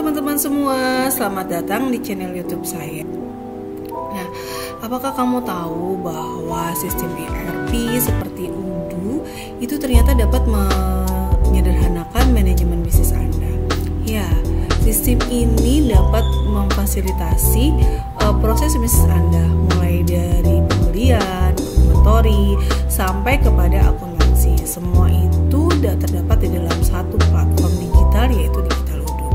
teman-teman semua, selamat datang di channel YouTube saya. Nah, apakah kamu tahu bahwa sistem ERP seperti Odoo itu ternyata dapat menyederhanakan manajemen bisnis Anda? Ya, sistem ini dapat memfasilitasi proses bisnis Anda, mulai dari pembelian, inventory, sampai kepada akuntansi. Semua itu terdapat di dalam satu platform digital, yaitu Digital Odoo.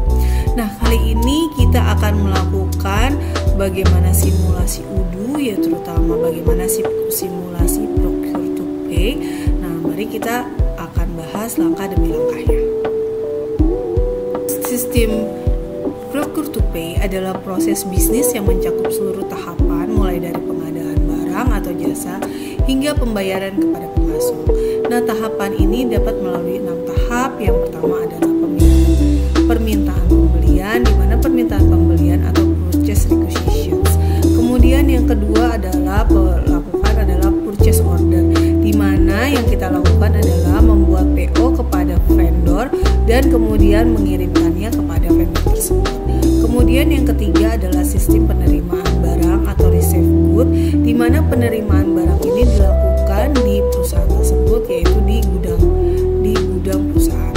Nah, kali ini kita akan melakukan bagaimana simulasi Odoo, ya terutama bagaimana simulasi Procure to Pay. Nah, mari kita akan bahas langkah demi langkahnya. Sistem Procure to Pay adalah proses bisnis yang mencakup seluruh tahapan, mulai dari pengadaan barang atau jasa hingga pembayaran kepada pemasok. Nah, tahapan ini dapat melalui 6 tahap. Yang pertama adalah permintaan pembelian, di mana permintaan pembelian atau purchase requisitions. Kemudian yang kedua adalah purchase order, di mana yang kita lakukan adalah membuat PO kepada vendor dan kemudian mengirimkannya kepada vendor tersebut. Kemudian yang ketiga adalah sistem penerimaan barang atau receive good, di mana penerimaan barang ini dilakukan di perusahaan tersebut, yaitu di gudang perusahaan.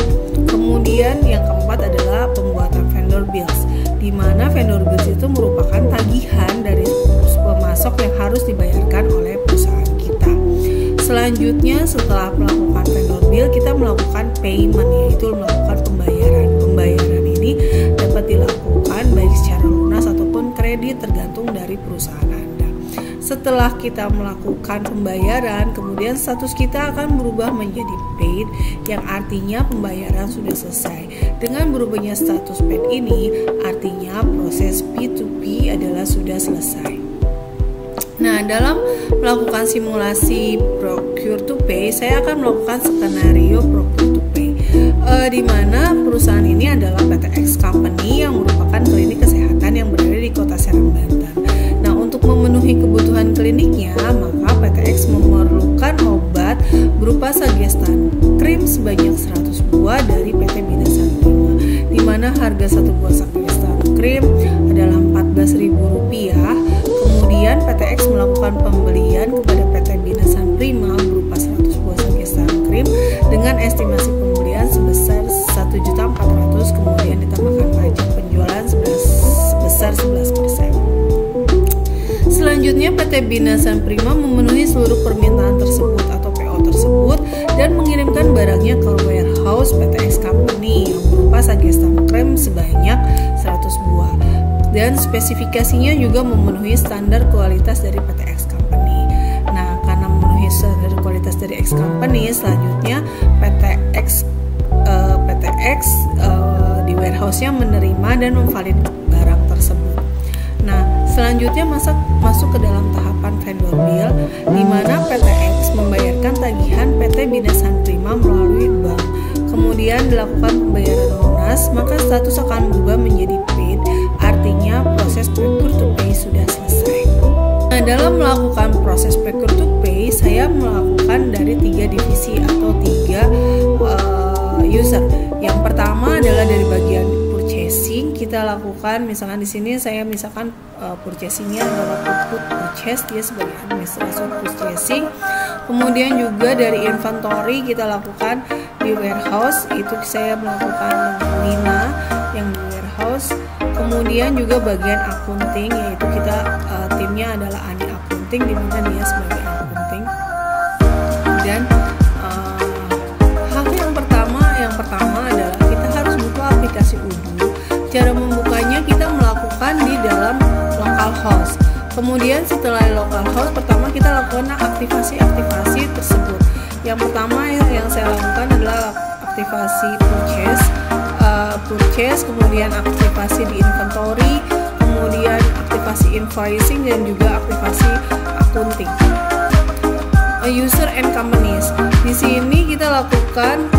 Kemudian yang keempat adalah pembuatan vendor bills, di mana vendor bills itu merupakan tagihan dari pemasok yang harus dibayarkan oleh perusahaan kita. Selanjutnya, setelah melakukan vendor bill, kita melakukan payment, yaitu melakukan pembayaran. Pembayaran ini dapat dilakukan baik secara lunas ataupun kredit, tergantung dari perusahaan Anda. Setelah kita melakukan pembayaran, kemudian status kita akan berubah menjadi paid, yang artinya pembayaran sudah selesai. Dengan berubahnya status paid ini, artinya proses P2P adalah sudah selesai. Nah, dalam melakukan simulasi Procure to Pay, saya akan melakukan skenario Procure to Pay, di mana perusahaan ini adalah PTX Company yang merupakan klinik kesehatan yang berada di Kota Serang, Banten. Nah, untuk memenuhi kebutuhan kliniknya, maka PTX memerlukan obat berupa Sagestan Krim sebanyak 100 buah dari PT Bina Santima, di mana harga satu buah Sagestan Krim adalah Rp14.000. Kemudian PTX melakukan pembelian kepada PT Bina Santima berupa 100 buah Sagestan Krim dengan estimasi pembelian sebesar 1.400.000, kemudian ditambahkan pajak penjualan sebesar 11%. Selanjutnya, PT Bina Santima memenuhi seluruh permintaan tersebut atau PO tersebut dan mengirimkan barangnya ke warehouse PTX Company yang berupa Sagestan Krim sebanyak 100 buah. Dan spesifikasinya juga memenuhi standar kualitas dari PTX Company. Nah, karena memenuhi standar kualitas dari X Company, selanjutnya PTX di warehouse-nya menerima dan memvalidasi barang tersebut. Nah, selanjutnya masuk ke dalam tahapan vendor bill, di mana PTX membayarkan tagihan PT Bina Santima melalui bank. Kemudian dilakukan pembayaran lunas, maka status akan berubah menjadi paid, artinya proses Procure to Pay sudah selesai. Nah, dalam melakukan proses Procure to Pay, saya melakukan dari 3 divisi atau 3 user. Yang pertama adalah dari bagian purchasing. Kita lakukan, misalkan di sini saya purchasingnya adalah purchase, dia sebagai administrator purchasing. Kemudian juga dari inventory kita lakukan di warehouse, itu saya melakukan Wina yang di warehouse. Kemudian juga bagian accounting, yaitu kita timnya adalah Ani Accounting, di mana dia sebagai accounting. Dan hal yang pertama adalah kita harus buka aplikasi Odoo. Cara membukanya kita melakukan di dalam localhost. Kemudian setelah localhost, pertama kita lakukan aktivasi tersebut. Yang pertama yang saya lakukan adalah aktivasi purchase, kemudian aktivasi di inventory, kemudian aktivasi invoicing, dan juga aktivasi accounting. User and companies. Di sini kita lakukan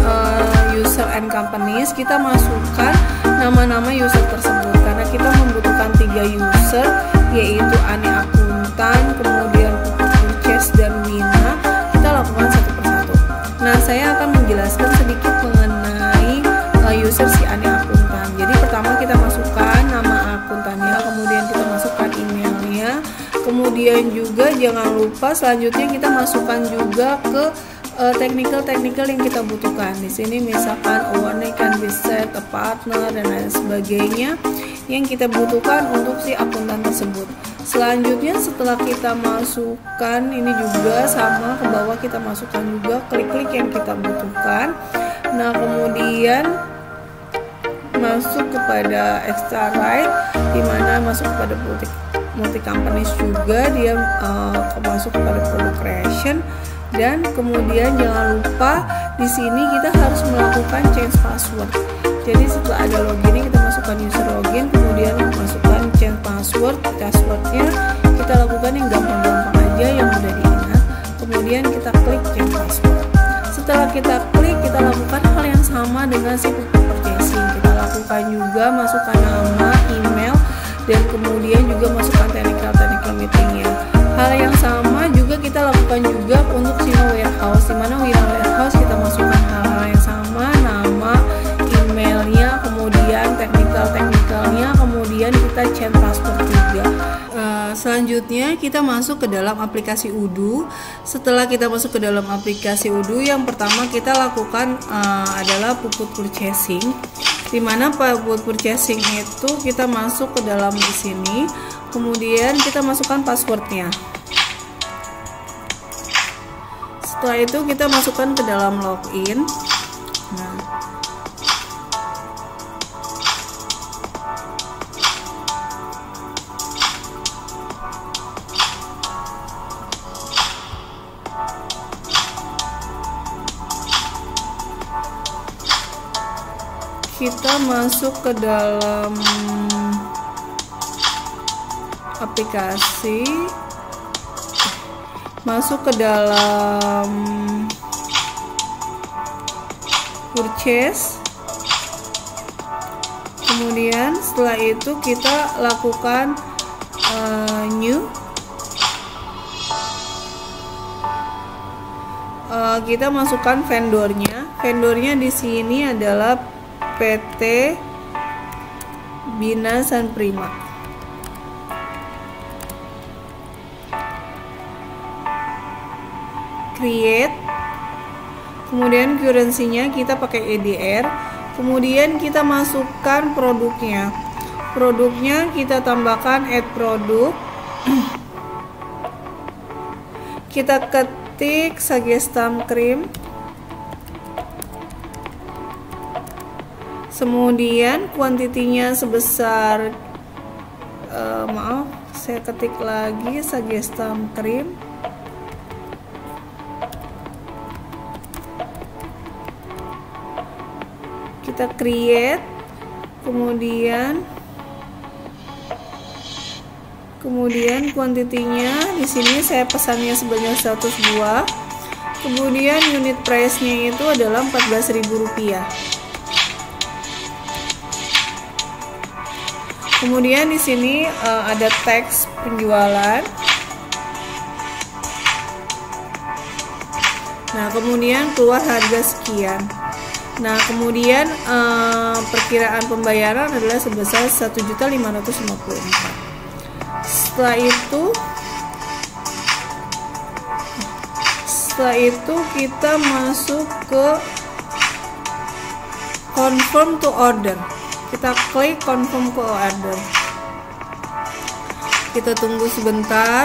user and companies. Kita masukkan nama-nama user tersebut karena kita membutuhkan 3 user, yaitu Ani Akuntan, kemudian Purchase, dan Wina. Kita lakukan satu persatu. Nah, saya akan menjelaskan sedikit mengenai user si Ani Akuntan. Jadi pertama kita masuk kemudian juga jangan lupa selanjutnya kita masukkan juga ke technical yang kita butuhkan. Di sini misalkan a warning can be set, a partner, dan lain sebagainya yang kita butuhkan untuk si akuntan tersebut. Selanjutnya setelah kita masukkan ini juga sama, ke bawah kita masukkan juga klik-klik yang kita butuhkan. Nah kemudian masuk kepada extra right, dimana masuk kepada multi companies juga, dia masuk kepada product creation. Dan kemudian jangan lupa di sini kita harus melakukan change password. Jadi setelah ada login kita masukkan user login, kemudian masukkan change passwordnya kita lakukan yang gampang-gampang aja yang mudah diingat. Kemudian kita klik change password. Setelah kita klik, kita lakukan hal yang sama dengan si purchasing. Kita lakukan juga masukkan nama, email, dan kemudian juga masukkan technical meetingnya. Hal yang sama juga kita lakukan juga untuk Wina Warehouse, di mana Wina Warehouse kita masukkan hal-hal yang sama, nama, emailnya, kemudian technicalnya, kemudian kita change password juga. Selanjutnya kita masuk ke dalam aplikasi Odoo. Setelah kita masuk ke dalam aplikasi Odoo, yang pertama kita lakukan adalah puput purchasing, di mana puput purchasing itu kita masuk ke dalam di sini, kemudian kita masukkan passwordnya. Setelah itu kita masukkan ke dalam login. Nah, kita masuk ke dalam aplikasi, masuk ke dalam purchase, kemudian setelah itu kita lakukan new, kita masukkan vendornya di sini adalah PT Bina San Prima. Create, kemudian currency-nya kita pakai EDR, kemudian kita masukkan produknya kita tambahkan add produk, kita ketik Sagestam Cream, kemudian kuantitinya sebesar maaf, saya ketik lagi Sagestam Cream. Kita create, kemudian kuantitinya di sini saya pesannya sebanyak 100 buah. Kemudian unit price-nya itu adalah Rp14.000. Kemudian di sini ada teks penjualan. Nah, kemudian keluar harga sekian. Nah, kemudian perkiraan pembayaran adalah sebesar 1.554. Setelah itu kita masuk ke confirm to order. Kita klik confirm to order. Kita tunggu sebentar.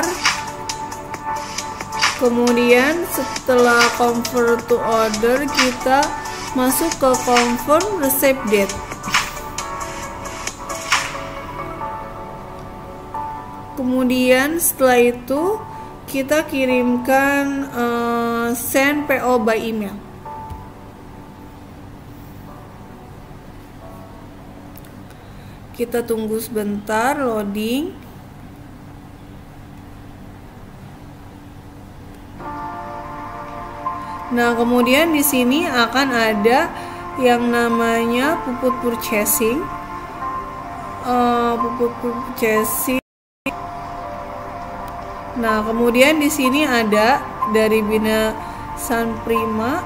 Kemudian setelah confirm to order, kita masuk ke confirm receipt date. Kemudian setelah itu kita kirimkan send PO by email. Kita tunggu sebentar loading. Nah, kemudian di sini akan ada yang namanya puput purchasing. Nah, kemudian di sini ada dari Bina San Prima.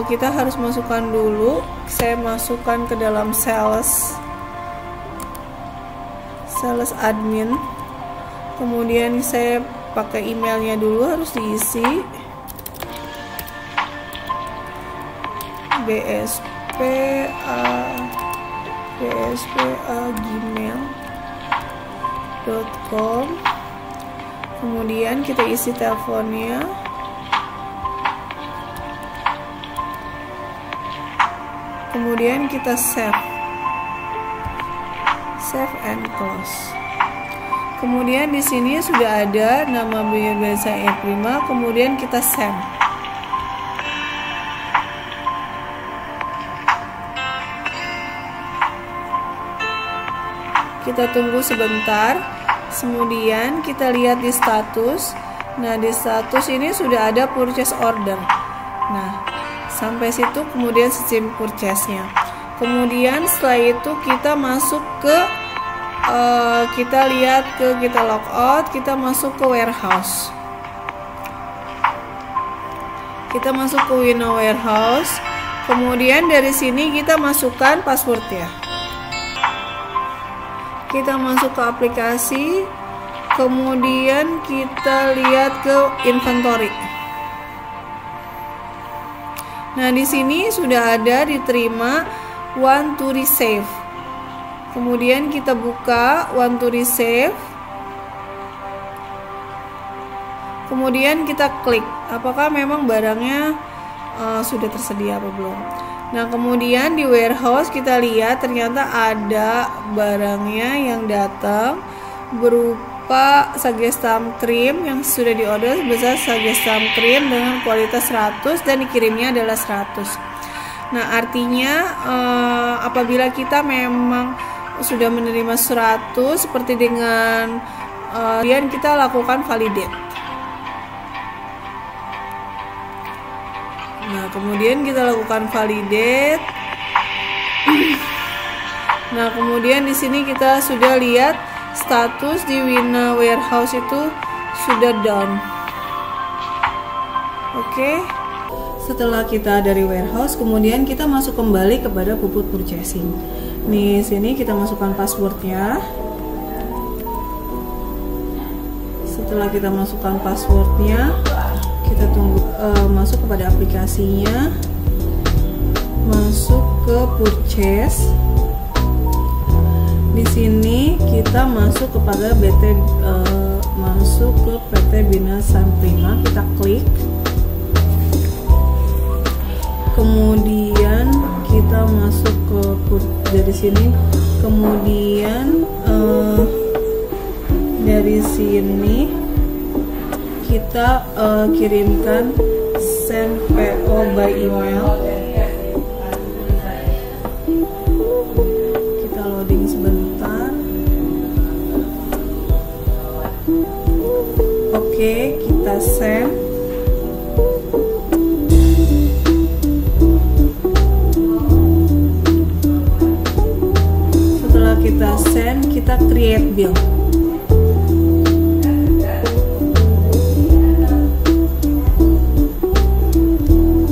Kita harus masukkan dulu. Saya masukkan ke dalam sales admin. Kemudian saya pakai emailnya dulu, harus diisi bspa@gmail.com. kemudian kita isi teleponnya, kemudian kita save and close. Kemudian di sini sudah ada nama bahasa E-Prima, kemudian kita send. Kita tunggu sebentar, kemudian kita lihat di status. Nah, di status ini sudah ada purchase order. Nah, sampai situ kemudian sistem purchase-nya. Kemudian setelah itu kita masuk ke kita logout, kita masuk ke warehouse. Kita masuk ke Wina warehouse. Kemudian dari sini kita masukkan password ya. Kita masuk ke aplikasi, kemudian kita lihat ke inventory. Nah, di sini sudah ada diterima want to receive. Kemudian kita buka want to receive. Kemudian kita klik apakah memang barangnya sudah tersedia apa belum. Nah, kemudian di warehouse kita lihat ternyata ada barangnya yang datang berupa Sagestam Cream yang sudah diorder sebesar Sagestam Cream dengan kualitas 100 dan dikirimnya adalah 100. Nah, artinya apabila kita memang sudah menerima 100 seperti dengan kemudian kita lakukan validate. Nah, kemudian kita lakukan validate. Nah, kemudian di sini kita sudah lihat status di Wina warehouse itu sudah down. Oke. Setelah kita dari warehouse, kemudian kita masuk kembali kepada puput purchasing. Nih, sini kita masukkan passwordnya. Setelah kita masukkan passwordnya, kita tunggu masuk kepada aplikasinya, masuk ke purchase. Di sini kita masuk kepada masuk ke PT Bina Samprima, kita klik. Kemudian kita masuk ke dari sini, kemudian dari sini kita kirimkan send PO by email. Kita loading sebentar. Oke, kita send. Kita send, kita create bill.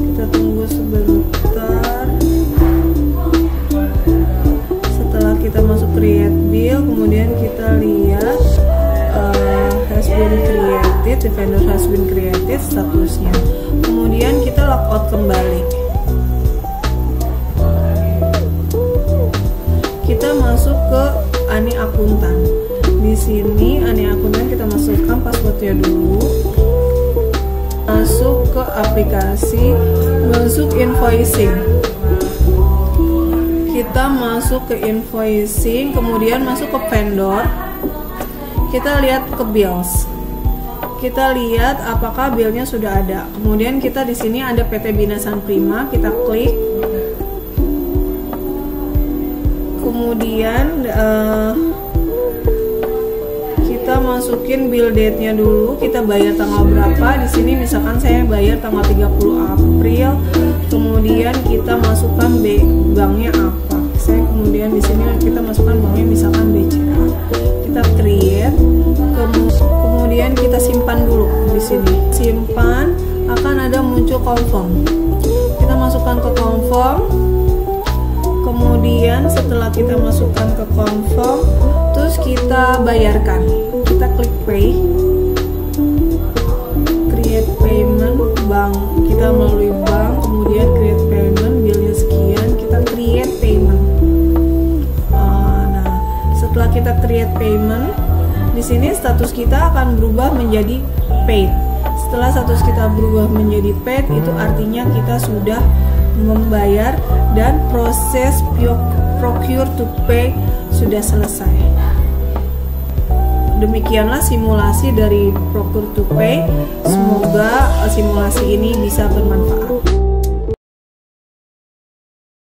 Kita tunggu sebentar. Setelah kita masuk create bill, kemudian kita lihat has been created, the vendor has been created statusnya. Kemudian kita logout kembali. Kita masuk ke Ani Akuntan. Di sini Ani Akuntan kita masukkan passwordnya dulu. Masuk ke aplikasi, masuk invoicing. Kita masuk ke invoicing, kemudian masuk ke vendor. Kita lihat ke bills. Kita lihat apakah billnya sudah ada. Kemudian kita di sini ada PT Bina Samprima, kita klik. Kemudian kita masukin bill date-nya dulu, kita bayar tanggal berapa. Di sini misalkan saya bayar tanggal 30 April. Kemudian kita masukkan banknya apa. Saya kemudian di sini kita masukkan banknya misalkan BCA. Kita create, kemudian kita simpan dulu di sini. Simpan, akan ada muncul confirm. Kita masukkan ke confirm. Kemudian setelah kita masukkan ke confirm, terus kita bayarkan. Kita klik pay, create payment, bank, kita melalui bank, kemudian create payment, billnya sekian, kita create payment. Nah, setelah kita create payment, di sini status kita akan berubah menjadi paid. Setelah status kita berubah menjadi paid, itu artinya kita sudah membayar dan proses procure to pay sudah selesai. Demikianlah simulasi dari procure to pay. Semoga simulasi ini bisa bermanfaat.